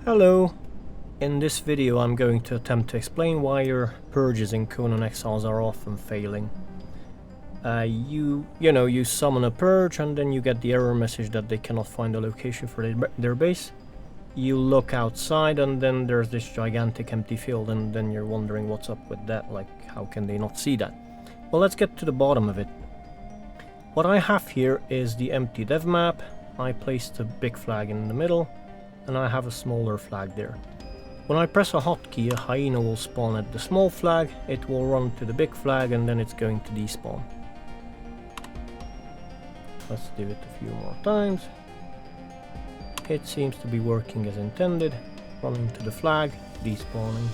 Hello! In this video I'm going to attempt to explain why your purges in Conan Exiles are often failing. You summon a purge and then you get the error message that they cannot find a location for their base. You look outside and then there's this gigantic empty field, and then you're wondering what's up with that, like how can they not see that? Well, let's get to the bottom of it. What I have here is the empty dev map. I placed a big flag in the middle and I have a smaller flag there. When I press a hotkey, a hyena will spawn at the small flag, it will run to the big flag, and then it's going to despawn. Let's do it a few more times. It seems to be working as intended. Running to the flag, despawning.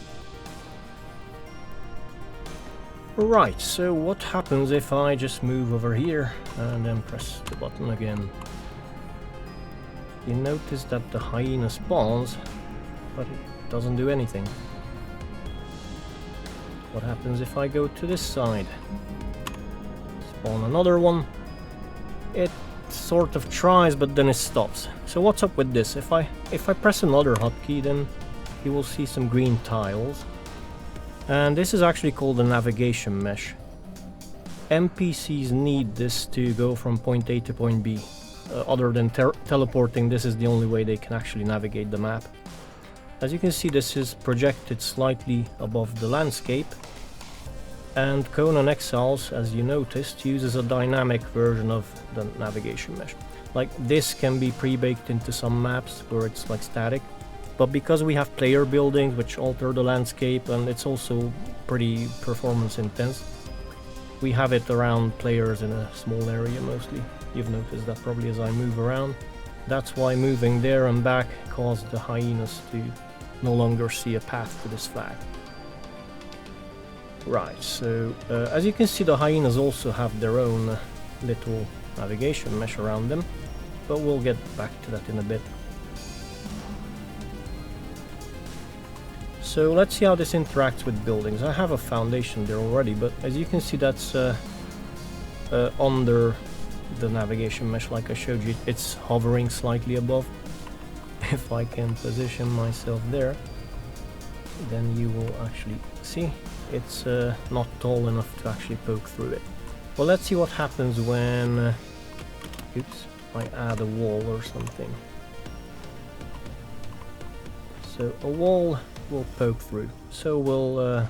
Right, so what happens if I just move over here and then press the button again? You notice that the hyena spawns, but it doesn't do anything. What happens if I go to this side? Spawn another one. It sort of tries, but then it stops. So what's up with this? If I press another hotkey, then you will see some green tiles. And this is actually called a navigation mesh. NPCs need this to go from point A to point B. Other than teleporting, this is the only way they can actually navigate the map. As you can see, this is projected slightly above the landscape, and Conan Exiles, as you noticed, uses a dynamic version of the navigation mesh. Like, this can be pre-baked into some maps where it's like static, but because we have player buildings which alter the landscape, and it's also pretty performance intense, we have it around players in a small area mostly. You've noticed that probably as I move around. That's why moving there and back caused the hyenas to no longer see a path to this flag. Right, so as you can see, the hyenas also have their own little navigation mesh around them, but we'll get back to that in a bit. So let's see how this interacts with buildings. I have a foundation there already, but as you can see, that's under the navigation mesh like I showed you. It's hovering slightly above. If I can position myself there, then you will actually see it's not tall enough to actually poke through it. Well, let's see what happens when I add a wall or something. So a wall will poke through. So will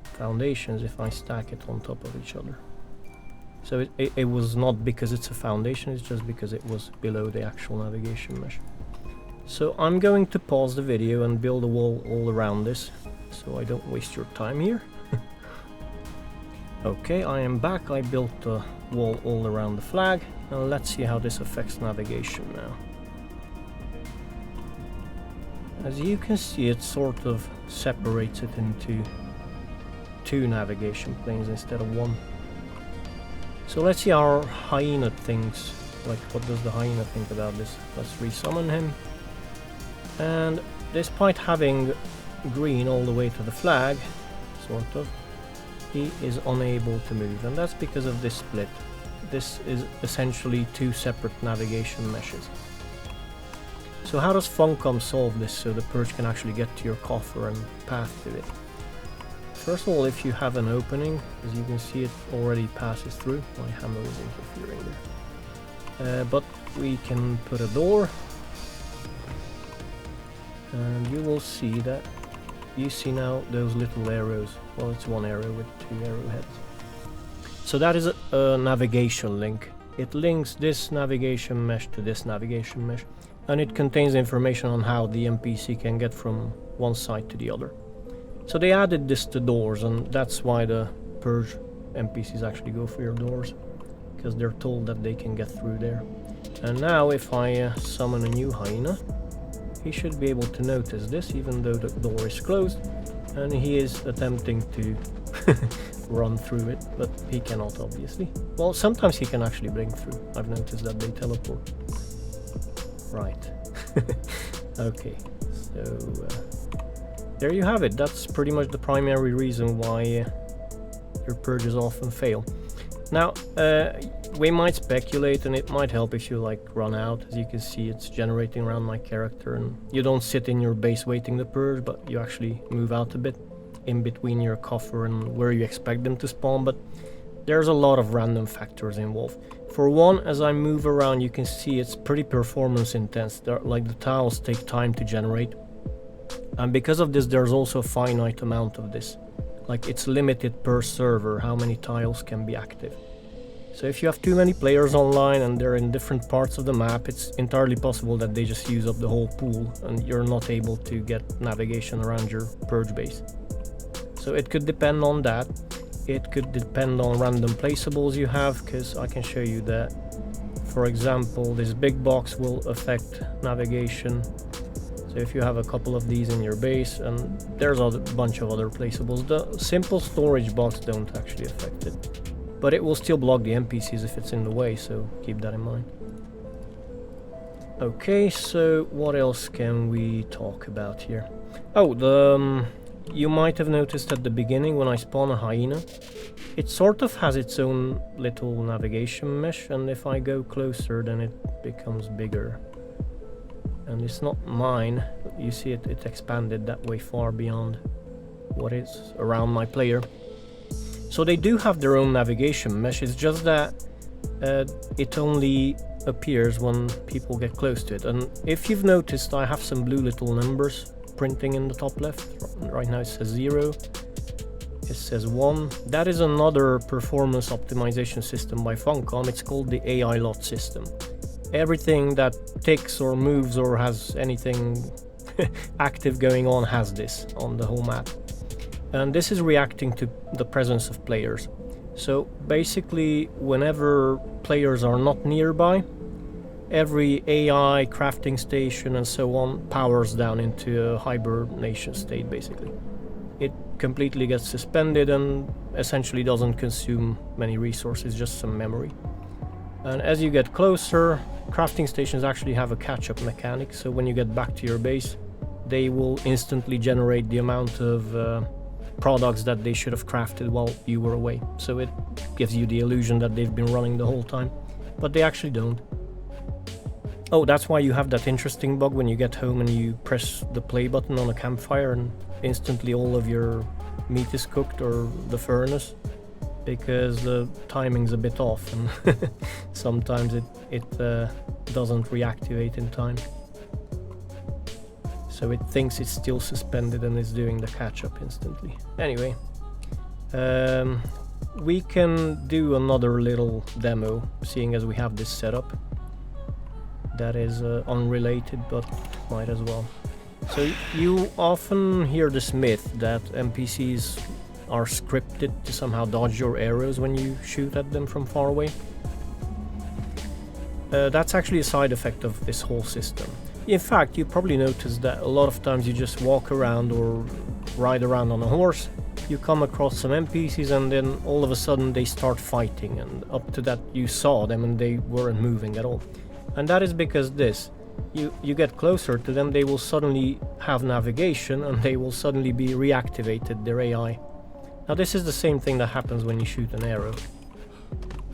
foundations if I stack it on top of each other. So it was not because it's a foundation, it's just because it was below the actual navigation mesh. So I'm going to pause the video and build a wall all around this, so I don't waste your time here. Okay, I am back. I built a wall all around the flag, and let's see how this affects navigation now. As you can see, it sort of separates it into two navigation planes instead of one. So let's see how our hyena thinks. Like, what does the hyena think about this? Let's resummon him. And despite having green all the way to the flag, sort of, he is unable to move, and that's because of this split. This is essentially two separate navigation meshes. So how does Funcom solve this so the purge can actually get to your coffer and path to it? First of all, if you have an opening, as you can see, it already passes through. My hammer is interfering there. But we can put a door, and you will see that you see now those little arrows. Well, it's one arrow with two arrowheads. So that is a navigation link. It links this navigation mesh to this navigation mesh, and it contains information on how the NPC can get from one side to the other. So they added this to doors, and that's why the purge NPCs actually go for your doors, because they're told that they can get through there. And now if I summon a new hyena, he should be able to notice this even though the door is closed, and he is attempting to run through it, but he cannot, obviously. Well, sometimes he can actually break through. I've noticed that they teleport. Right. Okay, so there you have it. That's pretty much the primary reason why your purges often fail. Now, we might speculate, and it might help if you like run out. As you can see, it's generating around my character, and you don't sit in your base waiting to purge, but you actually move out a bit in between your coffer and where you expect them to spawn. But there's a lot of random factors involved. For one, as I move around, you can see it's pretty performance intense. Like the tiles take time to generate, and because of this, there's also a finite amount of this. Like it's limited per server how many tiles can be active. So if you have too many players online and they're in different parts of the map, it's entirely possible that they just use up the whole pool and you're not able to get navigation around your purge base. So it could depend on that. It could depend on random placeables you have, because I can show you that. For example, this big box will affect navigation. So if you have a couple of these in your base, and there's a bunch of other placeables, the simple storage box don't actually affect it. But it will still block the NPCs if it's in the way, so keep that in mind. Okay, so what else can we talk about here? Oh, you might have noticed at the beginning when I spawn a hyena, it sort of has its own little navigation mesh, and if I go closer then it becomes bigger. And it's not mine, you see it expanded that way far beyond what is around my player. So they do have their own navigation mesh, it's just that it only appears when people get close to it. And if you've noticed, I have some blue little numbers printing in the top left. Right now it says 0, it says 1. That is another performance optimization system by Funcom. It's called the AI lot system. Everything that ticks or moves or has anything active going on has this on the whole map. And this is reacting to the presence of players. So basically, whenever players are not nearby, every AI, crafting station and so on powers down into a hibernation state basically. It completely gets suspended and essentially doesn't consume many resources, just some memory. And as you get closer, crafting stations actually have a catch-up mechanic, so when you get back to your base, they will instantly generate the amount of products that they should have crafted while you were away. So it gives you the illusion that they've been running the whole time, but they actually don't. Oh, that's why you have that interesting bug when you get home and you press the play button on a campfire and instantly all of your meat is cooked, or the furnace, because the timing's a bit off and sometimes it doesn't reactivate in time. So it thinks it's still suspended and is doing the catch-up instantly. Anyway, we can do another little demo, seeing as we have this setup. That is unrelated, but might as well. So you often hear this myth that NPCs are scripted to somehow dodge your arrows when you shoot at them from far away. That's actually a side effect of this whole system. In fact, you probably noticed that a lot of times you just walk around or ride around on a horse, you come across some NPCs and then all of a sudden they start fighting, and up to that you saw them and they weren't moving at all. And that is because you get closer to them, they will suddenly have navigation and they will suddenly be reactivated, their AI. Now this is the same thing that happens when you shoot an arrow.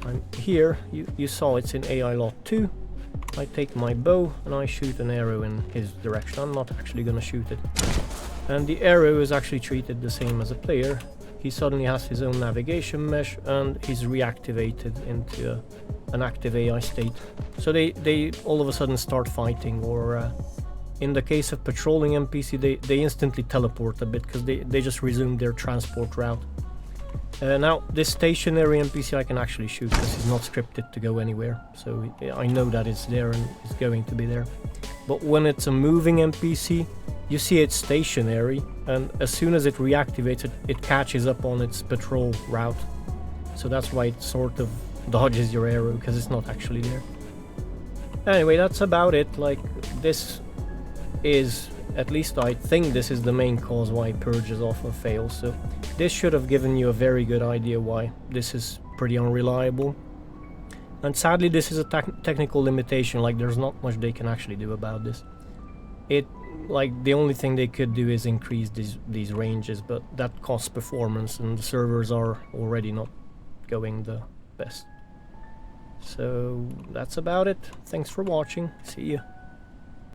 I'm here, you saw it's in AI lot 2. I take my bow and I shoot an arrow in his direction. I'm not actually gonna shoot it. And the arrow is actually treated the same as a player. He suddenly has his own navigation mesh and he's reactivated into an active AI state. So they all of a sudden start fighting, or in the case of patrolling NPC, they instantly teleport a bit because they just resume their transport route. Now, this stationary NPC I can actually shoot because he's not scripted to go anywhere. So I know that it's there and it's going to be there. But when it's a moving NPC, you see it's stationary, and as soon as it reactivates it catches up on its patrol route. So that's why it sort of dodges your arrow, because it's not actually there. Anyway, that's about it. Like, this is, at least I think this is the main cause why Purges often fails. So this should have given you a very good idea why this is pretty unreliable. And sadly, this is a technical limitation. Like, there's not much they can actually do about this. Like, the only thing they could do is increase these ranges, but that costs performance, and the servers are already not going the best. So that's about it. Thanks for watching. See you.